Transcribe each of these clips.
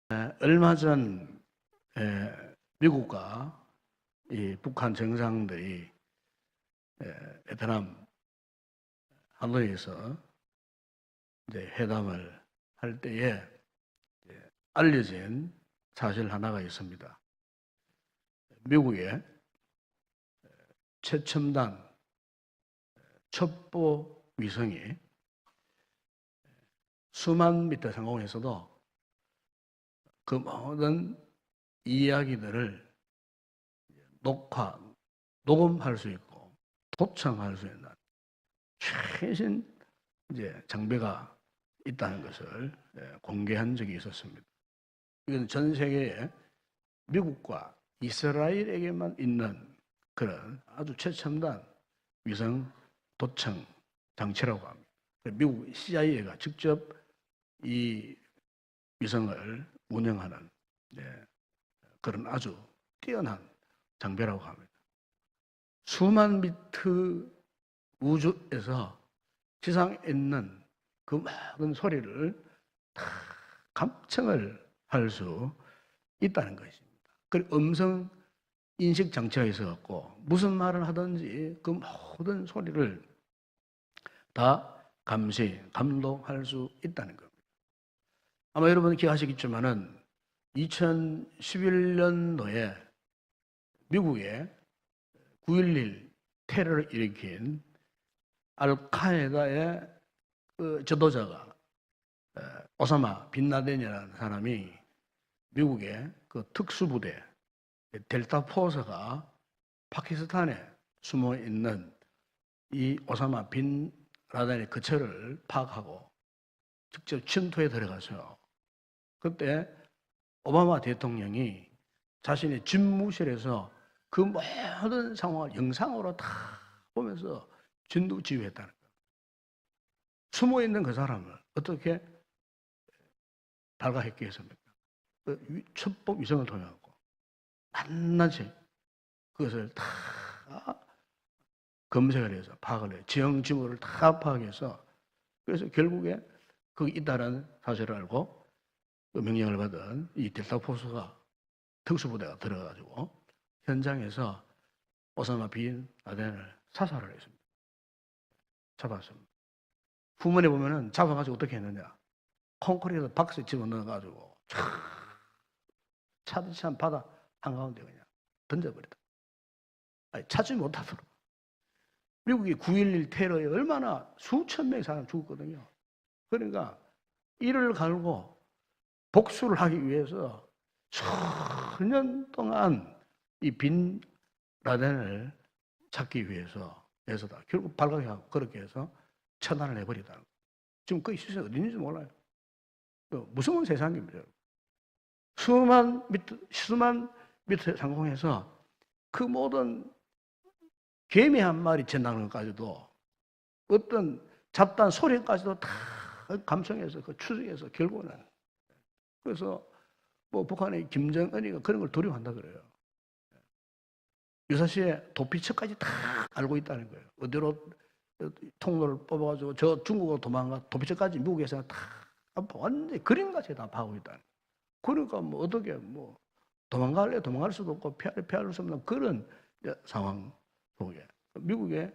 얼마 전 미국과 이 북한 정상들이 베트남 하노이에서 이제 회담을 할 때에 알려진 사실 하나가 있습니다. 미국의 최첨단 첩보 위성이 수만 미터 상공에서도 그 모든 이야기들을 녹음할 수 있고 도청할 수 있는 최신 이제 장비가 있다는 것을 공개한 적이 있었습니다. 이건 전 세계에 미국과 이스라엘에게만 있는 그런 아주 최첨단 위성 도청 장치라고 합니다. 미국 CIA가 직접 이 위성을 운영하는 그런 아주 뛰어난 장비라고 합니다. 수만 미터 우주에서 지상에 있는 그 모든 소리를 다 감청을 할 수 있다는 것입니다. 그리고 음성 인식 장치가 있어갖고 무슨 말을 하든지 그 모든 소리를 다 감시, 감독할 수 있다는 겁니다. 아마 여러분 기억하시겠지만은 2011년도에 미국의 9.11 테러를 일으킨 알카에다의 그 지도자가 오사마 빈 라덴이라는 사람이 미국의 그 특수부대 델타 포스가 파키스탄에 숨어 있는 이 오사마 빈 라덴의 거처를 파악하고 직접 침투에 들어가서 그때 오바마 대통령이 자신의 집무실에서 그 모든 상황을 영상으로 다 보면서 진두지휘했다는 거예요. 숨어 있는 그 사람을 어떻게 발각했겠습니까? 그 첩보 위성을 통해서 낱낱이 그것을 다 검색을 해서 파악을 해요. 지형 지물을 다 파악해서 그래서 결국에 거기 있다는 사실을 알고 그 명령을 받은 이 델타 포스가 특수부대가 들어가지고 현장에서 오사마 빈 라덴을 사살을 했습니다. 잡았습니다. 후문에 보면은 잡아가지고 어떻게 했느냐. 콘크리트 박스에 집어넣어가지고 차듯이 한 바다 한가운데 그냥 던져버렸다. 아니, 찾지 못하도록. 미국이 9.11 테러에 얼마나 수천 명의 사람 죽었거든요. 그러니까 이를 갈고 복수를 하기 위해서 수년 동안 이 빈 라덴을 찾기 위해서 애써다. 결국 발각하고 그렇게 해서 처단을 해버리다. 지금 그 시선이 어디 있는지 몰라요. 무서운 세상입니다. 수만 미터 상공에서 그 모든 개미 한 마리 지나가는 것까지도 어떤 잡다한 소리까지도 다 감청해서 그 추적해서 결국은 그래서 뭐 북한의 김정은이가 그런 걸 두려워한다 그래요. 유사시에 도피처까지 다 알고 있다는 거예요. 어디로 통로를 뽑아가지고 저 중국으로 도망가 도피처까지 미국에서 다 완전히 그림같이 다 파고 있다는 거예요. 그러니까 뭐 어떻게 뭐 도망갈 수도 없고 피할 수 없는 그런 상황 속에 미국의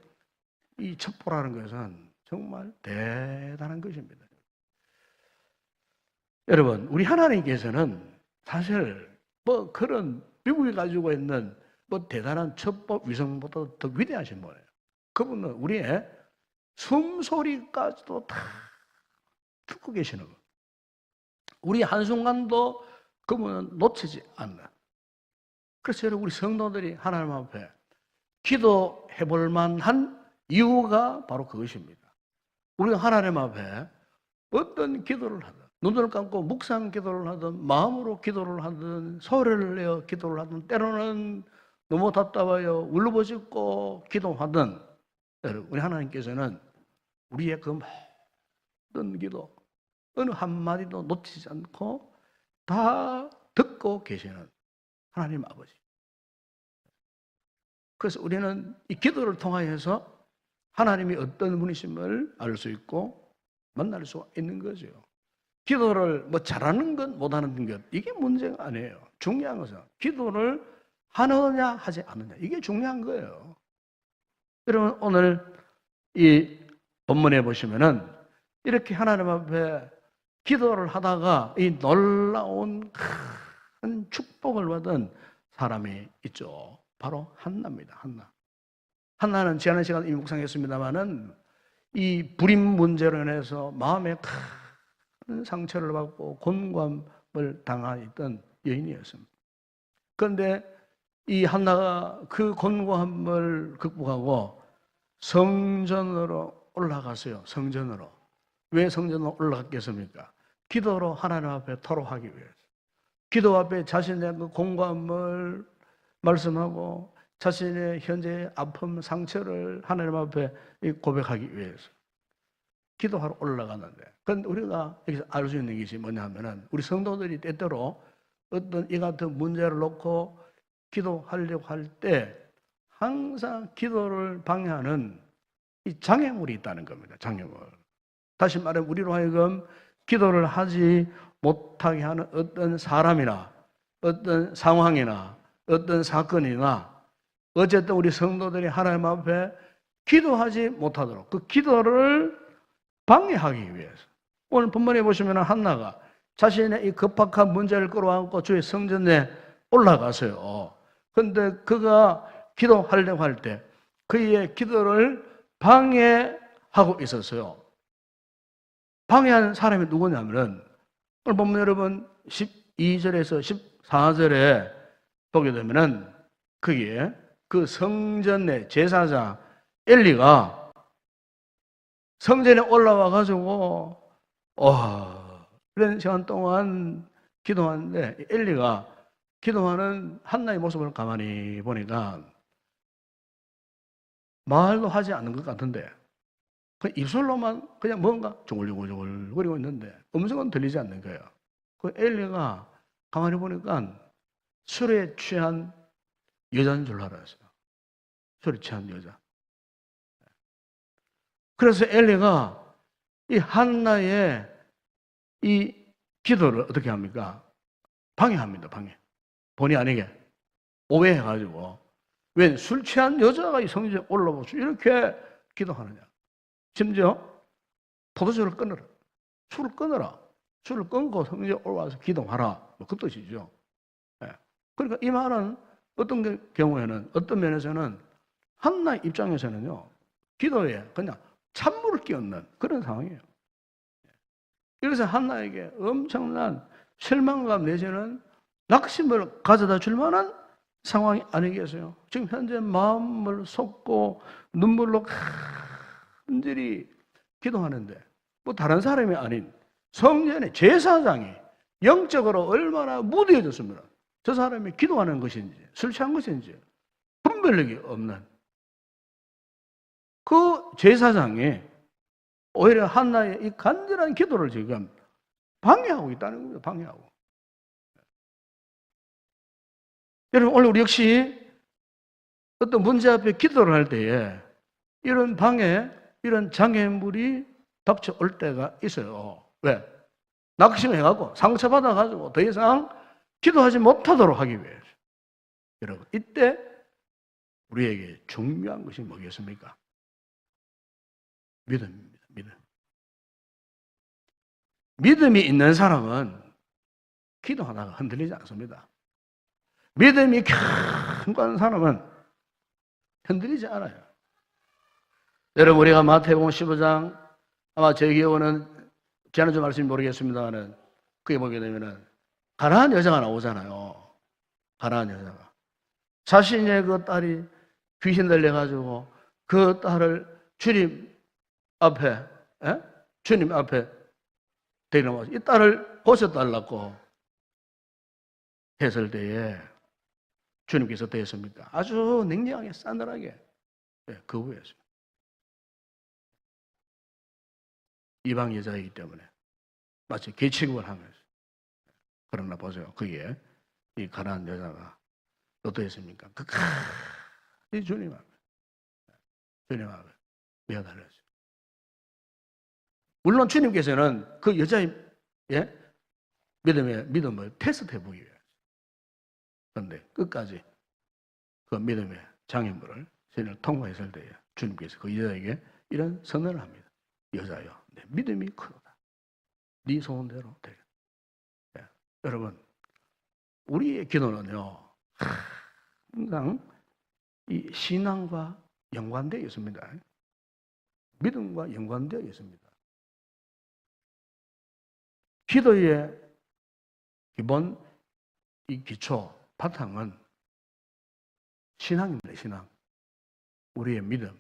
이 첩보라는 것은 정말 대단한 것입니다. 여러분, 우리 하나님께서는 사실 뭐 그런 미국이 가지고 있는 뭐 대단한 첩보 위성보다 더 위대하신 분이에요. 그분은 우리의 숨소리까지도 다 듣고 계시는 거예요. 우리 한순간도 그분은 놓치지 않는. 그래서 여러분 우리 성도들이 하나님 앞에 기도해 볼 만한 이유가 바로 그것입니다. 우리가 하나님 앞에 어떤 기도를 하든 눈을 감고 묵상 기도를 하든 마음으로 기도를 하든 소리를 내어 기도를 하든 때로는 너무 답답하여 울부짖고 기도하든 여러분 우리 하나님께서는 우리의 그 모든 기도 어느 한마디도 놓치지 않고 다 듣고 계시는 하나님 아버지. 그래서 우리는 이 기도를 통하여서 하나님이 어떤 분이심을 알 수 있고 만날 수 있는 거죠. 기도를 뭐 잘하는 것, 못하는 것, 이게 문제가 아니에요. 중요한 것은 기도를 하느냐, 하지 않느냐. 이게 중요한 거예요. 여러분, 오늘 이 본문에 보시면은 이렇게 하나님 앞에 기도를 하다가 이 놀라운 큰 축복을 받은 사람이 있죠. 바로 한나입니다. 한나. 한나는 지난 시간에 이미 묵상했습니다만은 이 불임 문제로 인해서 마음에 큰 상처를 받고 곤감을 당하였던 여인이었습니다. 그런데 이 한나가 그 곤고함을 극복하고 성전으로 올라갔어요. 성전으로. 왜 성전으로 올라갔겠습니까? 기도로 하나님 앞에 토로하기 위해서. 기도 앞에 자신의 그 곤고함을 말씀하고 자신의 현재의 아픔, 상처를 하나님 앞에 고백하기 위해서 기도하러 올라가는데, 그런데 우리가 여기서 알 수 있는 것이 뭐냐면은 우리 성도들이 때때로 어떤 이 같은 문제를 놓고 기도하려고 할 때 항상 기도를 방해하는 이 장애물이 있다는 겁니다. 장애물. 다시 말하면 우리로 하여금 기도를 하지 못하게 하는 어떤 사람이나 어떤 상황이나 어떤 사건이나 어쨌든 우리 성도들이 하나님 앞에 기도하지 못하도록 그 기도를 방해하기 위해서 오늘 본문에 보시면 한나가 자신의 이 급박한 문제를 끌어안고 주의 성전에 올라가서요. 그런데 그가 기도하려고 할 때 그의 기도를 방해하고 있었어요. 방해한 사람이 누구냐면은 오늘 본문 여러분 12절에서 14절에 보게 되면은 거기에 그 성전의 제사장 엘리가 성전에 올라와 가지고 오랜 시간 동안 기도하는데 엘리가 기도하는 한나의 모습을 가만히 보니까 말도 하지 않는 것 같은데 그 입술로만 그냥 뭔가 조글조글조글거리고 있는데 음성은 들리지 않는 거예요. 그 엘리가 가만히 보니까 술에 취한 여자인 줄 알았어요. 술에 취한 여자. 그래서 엘리가 이 한나의 이 기도를 어떻게 합니까? 방해합니다. 방해. 본의 아니게 오해해가지고 왜 술 취한 여자가 이 성전에 올라오고 이렇게 기도하느냐. 심지어 포도주를 끊어라. 술을 끊어라. 술을 끊고 성전에 올라와서 기도하라. 뭐 그 뜻이죠. 예. 그러니까 이 말은 어떤 경우에는 어떤 면에서는 한나 입장에서는요. 기도에 그냥 찬물을 끼얹는 그런 상황이에요. 그래서 한나에게 엄청난 실망감 내지는 낙심을 가져다 줄 만한 상황이 아니겠어요? 지금 현재 마음을 쏟고 눈물로 간절히 기도하는데 뭐 다른 사람이 아닌 성전의 제사장이 영적으로 얼마나 무뎌졌습니다. 저 사람이 기도하는 것인지 술 취한 것인지 분별력이 없는 그 제사장이 오히려 한나의 이 간절한 기도를 지금 방해하고 있다는 겁니다. 방해하고. 여러분 오늘 우리 역시 어떤 문제 앞에 기도를 할 때에 이런 방해, 이런 장애물이 닥쳐올 때가 있어요. 왜? 낙심해가지고 상처받아가지고 더 이상 기도하지 못하도록 하기 위해서. 여러분 이때 우리에게 중요한 것이 뭐겠습니까? 믿음입니다. 믿음. 믿음이 있는 사람은 기도하다가 흔들리지 않습니다. 믿음이 견고한 사람은 흔들리지 않아요. 여러분 우리가 마태복음 15장 아마 제 기억으로는 지난주 말씀이 모르겠습니다만 그게 보게 되면은 가난한 여자가 나오잖아요. 가난한 여자가 자신의 그 딸이 귀신 들려가지고 그 딸을 주님 앞에 주님 앞에 데려와서 이 딸을 고쳐달라고 했을 때에 주님께서 어떻습니까? 아주 냉정하게 싸늘하게 거부했어요. 이방 여자이기 때문에 마치 개 취급을 하면서. 그러나 보세요. 거기에 이 가난한 여자가 어떠했습니까? 이 주님 앞에 매달렸어요. 물론 주님께서는 그 여자의 예? 믿음을 테스트해 보기 위해. 그런데 끝까지 그 믿음의 장애물을 시련을 통과했을 때에 주님께서 그 여자에게 이런 선언을 합니다. 여자여, 내 믿음이 크도다. 네 소원대로 되겠다. 예. 여러분, 우리의 기도는요, 항상 이 신앙과 연관되어 있습니다. 믿음과 연관되어 있습니다. 기도의 기본, 이 기초, 바탕은 신앙입니다, 신앙. 우리의 믿음.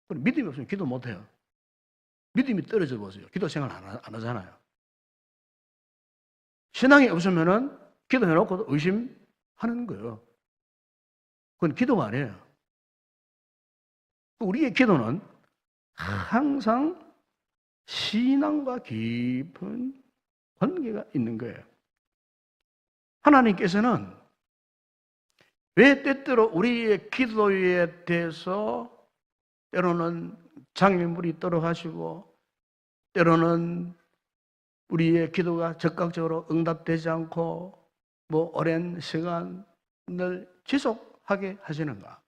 믿음이 없으면 기도 못해요. 믿음이 떨어져 보세요. 기도 생활 안 하잖아요. 신앙이 없으면은 기도해놓고도 의심하는 거예요. 그건 기도가 아니에요. 우리의 기도는 항상 신앙과 깊은 관계가 있는 거예요. 하나님께서는 왜 때때로 우리의 기도에 대해서 때로는 장애물이 떨어가시고 때로는 우리의 기도가 적극적으로 응답되지 않고 뭐 오랜 시간을 지속하게 하시는가?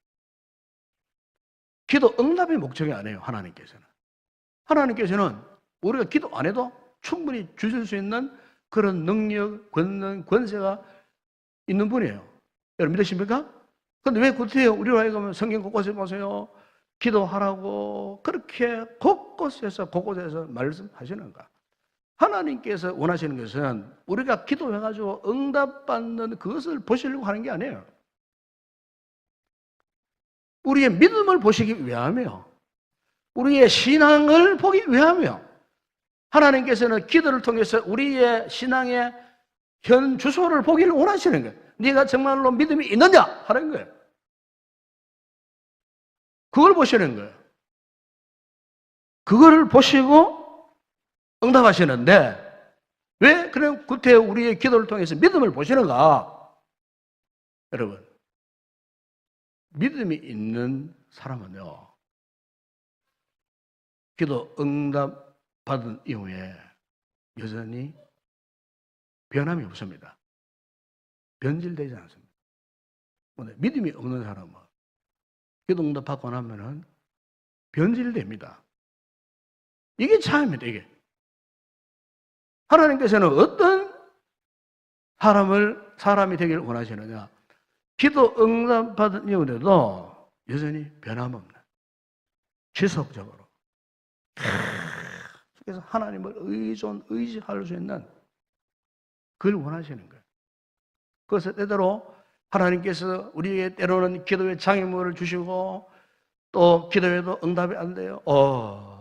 기도 응답의 목적이 아니에요, 하나님께서는. 하나님께서는 우리가 기도 안 해도 충분히 주실 수 있는 그런 능력, 권세가 있는 분이에요. 여러분 믿으십니까? 그런데 왜 구태여 우리로 하여금 성경 곳곳에 보세요. 기도하라고 그렇게 곳곳에서 말씀하시는가? 하나님께서 원하시는 것은 우리가 기도해가지고 응답받는 그것을 보시려고 하는 게 아니에요. 우리의 믿음을 보시기 위함이요. 우리의 신앙을 보기 위함이요. 하나님께서는 기도를 통해서 우리의 신앙의 현 주소를 보기를 원하시는 거예요. 네가 정말로 믿음이 있느냐? 하는 거예요. 그걸 보시는 거예요. 그거를 보시고 응답하시는데 왜 그런 구태여 우리의 기도를 통해서 믿음을 보시는가? 여러분, 믿음이 있는 사람은요, 기도 응답 받은 이후에 여전히 변함이 없습니다. 변질되지 않습니다. 믿음이 없는 사람은 기도 응답 받고 나면은 변질됩니다. 이게 차이입니다, 이게. 하나님께서는 어떤 사람이 되기를 원하시느냐? 기도 응답 받은 이후에도 여전히 변함없는, 지속적으로. 그래서 하나님을 의지할 수 있는 그걸 원하시는 거예요. 그래서 때때로 하나님께서 우리에게 때로는 기도의 장애물을 주시고 또 기도해도 응답이 안 돼요.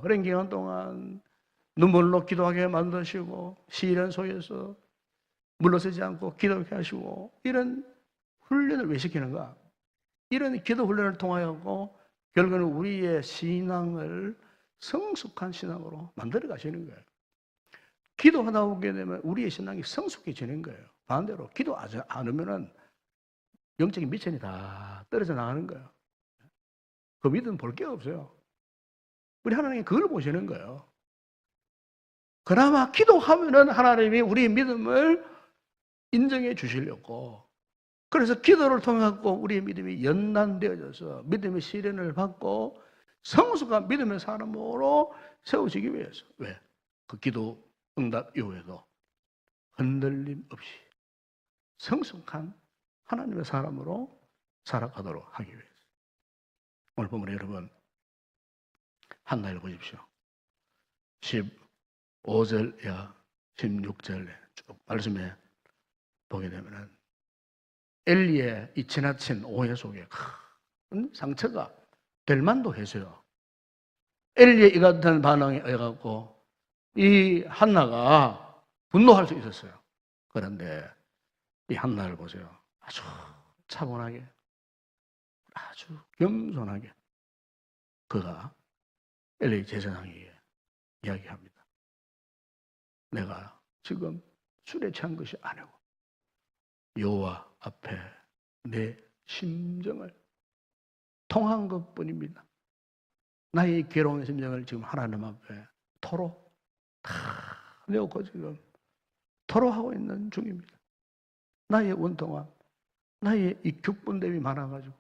오랜 기간 동안 눈물로 기도하게 만드시고 시련 속에서 물러서지 않고 기도하게 하시고 이런 훈련을 왜 시키는가? 이런 기도 훈련을 통하여 결국은 우리의 신앙을 성숙한 신앙으로 만들어 가시는 거예요. 기도하다 보게 되면 우리의 신앙이 성숙해지는 거예요. 반대로 기도하지 않으면은 영적인 미천이 다 떨어져 나가는 거예요. 그 믿음 볼 게 없어요. 우리 하나님이 그걸 보시는 거예요. 그나마 기도하면은 하나님이 우리의 믿음을 인정해 주시려고. 그래서 기도를 통해 우리의 믿음이 연단되어져서 믿음의 시련을 받고 성숙한 믿음의 사람으로 세우시기 위해서. 왜? 그 기도 응답 이후에도 흔들림 없이 성숙한 하나님의 사람으로 살아가도록 하기 위해서. 오늘 보면 여러분 한나를 보십시오. 15절이야 16절에 쭉 말씀에 보게 되면은 엘리의 이 지나친 오해 속에 큰 상처가 될 만도 했어요. 엘리의 이 같은 반응에 의해갖고 이 한나가 분노할 수 있었어요. 그런데 이 한나를 보세요. 아주 차분하게, 아주 겸손하게 그가 엘리 제사장에게 이야기합니다. 내가 지금 술에 취한 것이 아니고 여호와 앞에 내 심정을 통한 것뿐입니다. 나의 괴로운 심정을 지금 하나님 앞에 토로 다 내놓고 지금 토로하고 있는 중입니다. 나의 원통함, 나의 이 격분됨이 많아가지고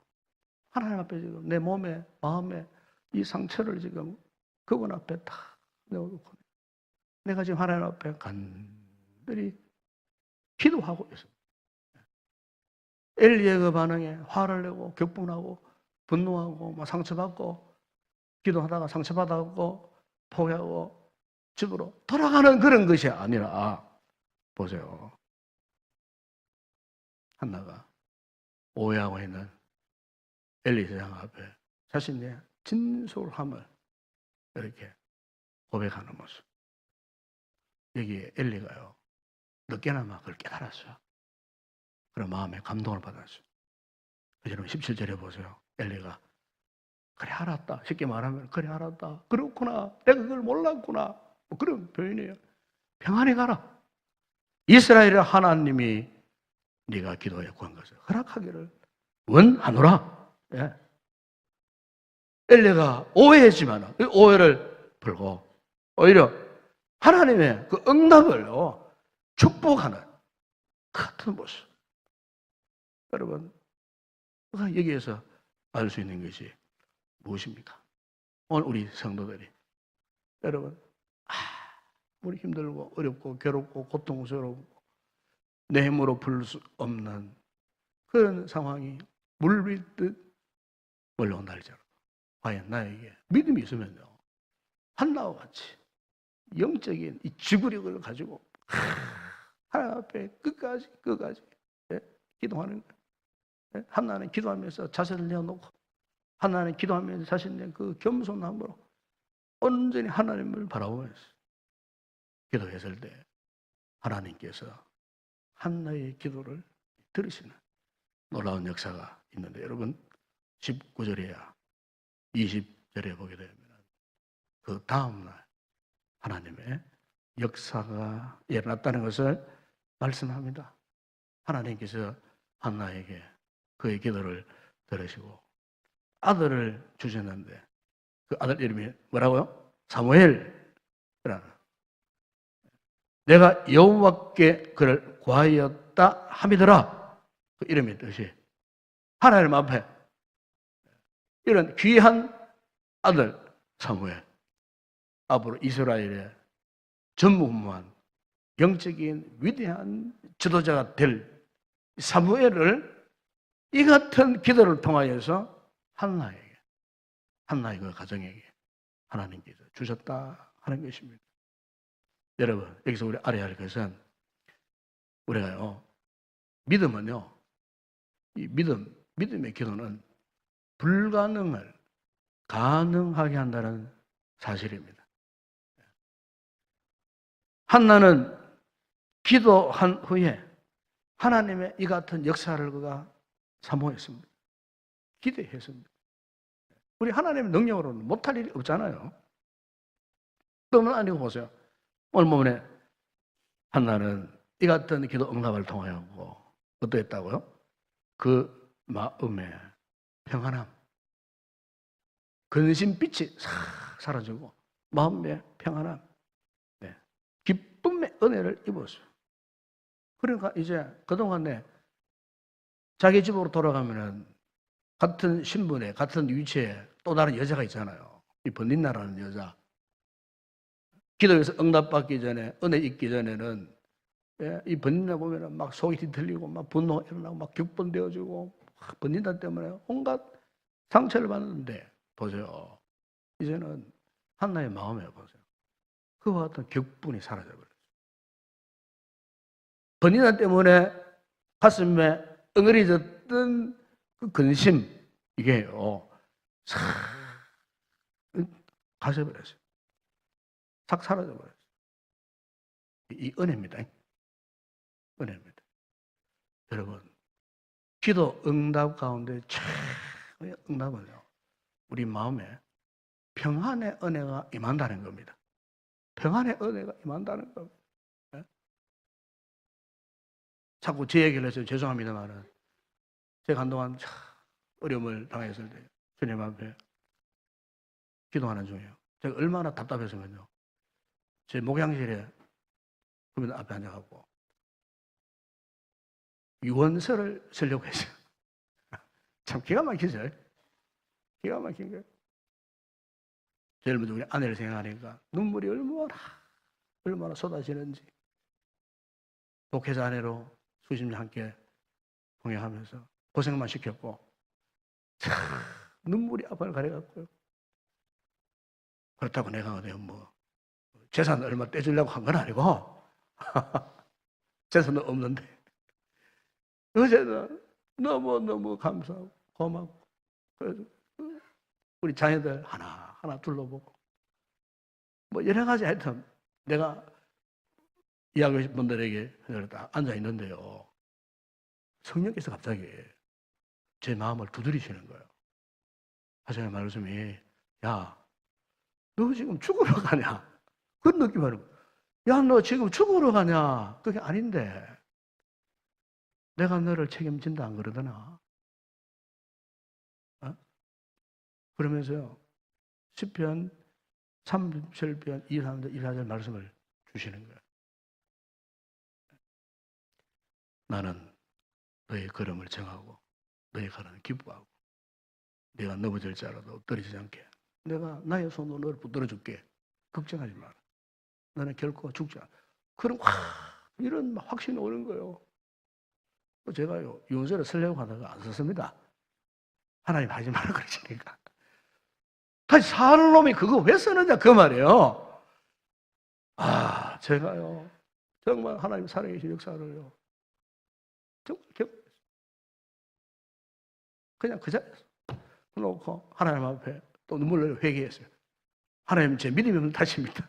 하나님 앞에 지금 내 몸에, 마음에 이 상처를 지금 그분 앞에 다 내어놓고 내가 지금 하나님 앞에 간절히 기도하고 있습니다. 엘리의 그 반응에 화를 내고 격분하고 분노하고 막 상처받고 기도하다가 상처받았고 포기하고 집으로 돌아가는 그런 것이 아니라 보세요. 한나가 오해하고 있는 엘리 제장 앞에 자신의 진솔함을 이렇게 고백하는 모습. 여기에 엘리가요, 늦게나마 그걸 깨달았어요. 그런 마음에 감동을 받았어요. 여러분 17절에 보세요. 엘리가 그래 알았다. 쉽게 말하면 그래 알았다. 그렇구나. 내가 그걸 몰랐구나. 뭐 그런 표현이에요. 평안히 가라. 이스라엘의 하나님이 네가 기도에 구한 것을 허락하기를 원하노라. 예. 엘리가 오해했지만 그 오해를 풀고 오히려 하나님의 그 응답을 축복하는 같은 모습. 여러분, 여기에서 알 수 있는 것이 무엇입니까? 오늘 우리 성도들이 여러분 우리 힘들고 어렵고 괴롭고 고통스럽고 내 힘으로 풀 수 없는 그런 상황이 물밀듯 몰려온다 할지라도 과연 나에게 믿음이 있으면요 한나와 같이 영적인 이 지구력을 가지고 하나님 앞에 끝까지 기도하는 거예요. 한나는 기도하면서 자신을 내어놓고 하나는 기도하면서 자신의 그 겸손함으로 온전히 하나님을 바라보면서 기도했을 때 하나님께서 한나의 기도를 들으시는 놀라운 역사가 있는데 여러분 19절에야 20절에 보게 되면 그 다음날 하나님의 역사가 일어났다는 것을 말씀합니다. 하나님께서 한나에게 그의 기도를 들으시고 아들을 주셨는데 그 아들 이름이 뭐라고요? 사무엘이라는 내가 여호와께 그를 구하였다 함이더라. 그 이름의 뜻이 하나님 앞에 이런 귀한 아들 사무엘 앞으로 이스라엘의 전무후무한 영적인 위대한 지도자가 될 사무엘을 이 같은 기도를 통하여서 한나의 그 가정에게 하나님께서 주셨다 하는 것입니다. 여러분 여기서 우리 알아야 할 것은 우리가요 믿음은요 이 믿음의 기도는 불가능을 가능하게 한다는 사실입니다. 한나는 기도한 후에 하나님의 이 같은 역사를 그가 사모했습니다. 기대했습니다. 우리 하나님의 능력으로는 못할 일이 없잖아요. 그러면 아니고 보세요. 오늘 보면 한나는 이 같은 기도 응답을 통하여 어떠했다고요? 그 마음에 평안함, 근심빛이 싹 사라지고 마음의 평안함, 기쁨의 은혜를 입었어요. 그러니까 이제 그동안에 자기 집으로 돌아가면은 같은 신분에 같은 위치에 또 다른 여자가 있잖아요. 이 번닌나라는 여자. 기도에서 응답받기 전에 은혜 있기 전에는 이 번닌나 보면은 막 속이 뒤틀리고 막 분노가 일어나고 막 격분되어지고 번닌나 때문에 온갖 상처를 받는데 보세요. 이제는 한나의 마음에 보세요. 그와 같은 격분이 사라져버렸어요. 번닌나 때문에 가슴에 응어리졌던 그 근심 이게요 싹 가셔버렸어요. 싹 사라져버렸어요. 이 은혜입니다. 은혜입니다. 여러분 기도 응답 가운데 최고의 응답은요 우리 마음에 평안의 은혜가 임한다는 겁니다. 평안의 은혜가 임한다는 겁니다. 네? 자꾸 제 얘기를 해서 죄송합니다만은 제가 한동안 어려움을 당했을 때 주님 앞에 기도하는 중이에요. 제가 얼마나 답답했으면요. 제 목양실에 그분 앞에 앉아갖고 유언서를 쓰려고 했어요. 참 기가 막히죠. 기가 막힌 거예요. 제일 먼저 우리 아내를 생각하니까 눈물이 얼마나 쏟아지는지. 목회자 아내로 수십 년 함께 동행하면서 고생만 시켰고 참 눈물이 앞을 가려갖고요. 그렇다고 내가 뭐 재산 얼마 떼주려고 한 건 아니고 재산은 없는데 어제는 너무 감사하고 고맙고 그래서 우리 자녀들 하나하나 둘러보고 뭐 여러 가지 하여튼 내가 이야기하신 분들에게 딱 앉아있는데요. 성령께서 갑자기 제 마음을 두드리시는 거예요. 하시는 말씀이 야, 너 지금 죽으러 가냐? 그런 느낌으로 야, 너 지금 죽으러 가냐? 그게 아닌데 내가 너를 책임진다 안 그러더나? 어? 그러면서요. 시편 37편 2, 3절, 1, 4절 말씀을 주시는 거예요. 나는 너의 걸음을 정하고 너의 걸음을 기뻐하고 네가 넘어질지라도 떨어지지 않게 내가 나의 손으로 너를 붙들어줄게. 걱정하지 마라. 너는 결코 죽지 않아. 그럼 이런 확신이 오는 거예요. 제가요 유언서를 쓰려고 하다가 안 썼습니다. 하나님 하지 마라 그러시니까. 다시 사는 놈이 그거 왜 쓰느냐 그 말이에요. 제가요 정말 하나님 살아계신 역사를요 정말 그냥 그 자리에서 놓고 하나님 앞에 또 눈물로 회개했어요. 하나님 제 믿음이 없는 탓입니다.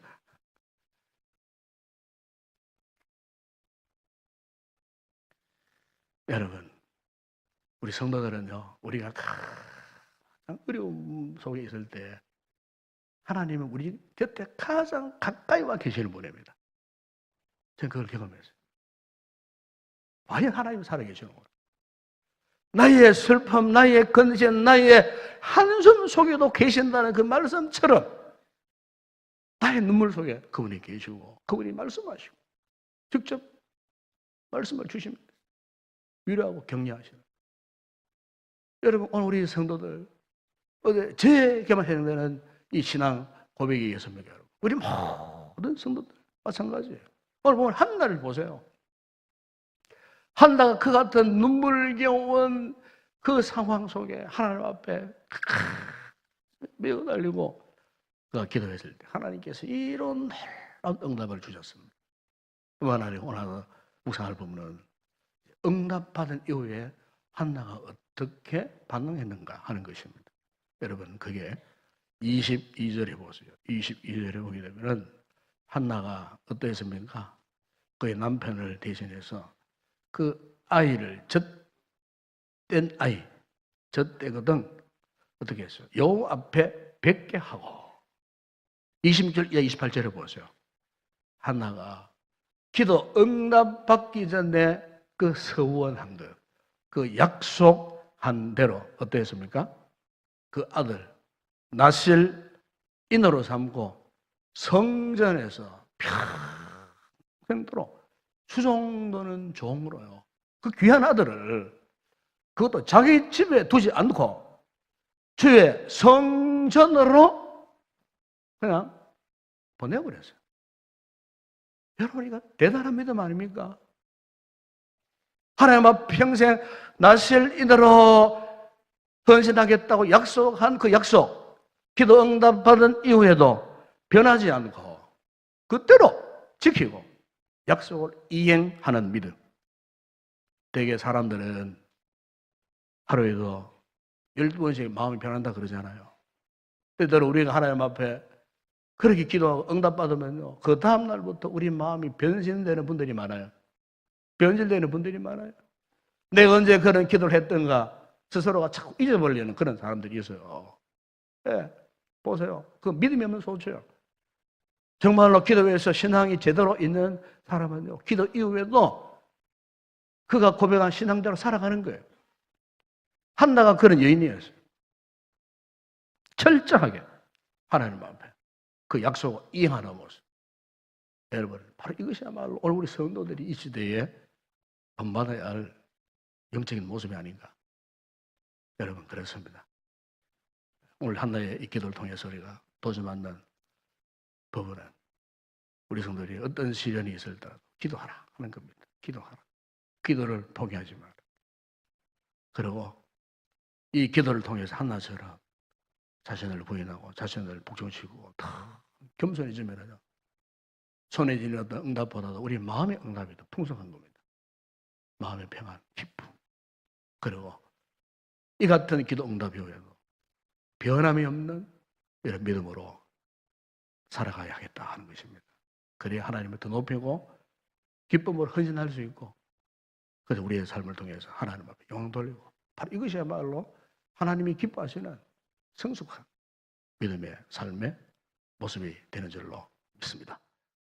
여러분 우리 성도들은요 우리가 가장 어려움 속에 있을 때 하나님은 우리 곁에 가장 가까이 와 계시는 분입니다. 저는 그걸 경험했어요. 과연 하나님은 살아계시는 거예요. 나의 슬픔, 나의 근심, 나의 한숨 속에도 계신다는 그 말씀처럼 나의 눈물 속에 그분이 계시고 그분이 말씀하시고 직접 말씀을 주십니다. 위로하고 격려하시는. 여러분 오늘 우리 성도들 어제 제게만 해당되는 이 신앙 고백이겠습니까? 여러분 우리 모든 성도들 마찬가지예요. 오늘 보면 한나를 보세요. 한나가 그 같은 눈물겨운 그 상황 속에 하나님 앞에 매어 달리고 그가 기도했을 때 하나님께서 이런 놀라운 응답을 주셨습니다. 하나님 오늘 묵상을 보면 응답받은 이후에 한나가 어떻게 반응했는가 하는 것입니다. 여러분 그게 22절에 보세요. 22절에 보게 되면 한나가 어떠했습니까? 그의 남편을 대신해서 그 아이를 젖된 아이 젖대거든 어떻게 했어요? 여호와 앞에 뵙게 하고 26절, 28절에 보세요. 한나가 기도 응답받기 전에 그 서원한 것, 그 약속한 대로 어떠했습니까? 그 아들 낫을 인으로 삼고 성전에서 평생도록 수종도는 종으로요. 그 귀한 아들을 그것도 자기 집에 두지 않고 주의 성전으로 그냥 보내버렸어요. 여러분 이거 대단한 믿음 아닙니까? 하나님 앞 평생 낫을 인으로 헌신하겠다고 약속한 그 약속, 기도 응답받은 이후에도 변하지 않고 그대로 지키고 약속을 이행하는 믿음. 대개 사람들은 하루에도 12번씩 마음이 변한다 그러잖아요. 때때로 우리가 하나님 앞에 그렇게 기도하고 응답받으면요, 그 다음날부터 우리 마음이 변신되는 분들이 많아요. 변질되는 분들이 많아요. 내가 언제 그런 기도를 했던가 스스로가 자꾸 잊어버리는 그런 사람들이 있어요. 네, 보세요. 그 믿음이 없는 소초요. 정말로 기도에서 신앙이 제대로 있는 사람은요, 기도 이후에도 그가 고백한 신앙대로 살아가는 거예요. 한나가 그런 여인이었어요. 철저하게 하나님 앞에 그 약속을 이행하는 모습. 여러분, 바로 이것이야말로 오늘 우리 성도들이 이 시대에 본받아야 할 영적인 모습이 아닌가. 여러분, 그렇습니다. 오늘 한나의 이 기도를 통해서 우리가 도전받는 부분은 우리 성도들이 어떤 시련이 있을지라도 기도하라 하는 겁니다. 기도하라. 기도를 포기하지 마라. 그리고 이 기도를 통해서 한나처럼 자신을 부인하고 자신을 복종시키고 더 겸손해지면 손에 쥐는 어떤 응답보다도 우리 마음의 응답이 더 풍성한 겁니다. 마음의 평안, 기쁨. 그리고 이 같은 기도 응답 이후에도 변함이 없는 이런 믿음으로 살아가야 하겠다 하는 것입니다. 그래야 하나님을 더 높이고 기쁨으로 헌신할 수 있고, 그래서 우리의 삶을 통해서 하나님 앞에 영광 돌리고, 바로 이것이야말로 하나님이 기뻐하시는 성숙한 믿음의 삶의 모습이 되는 줄로 믿습니다.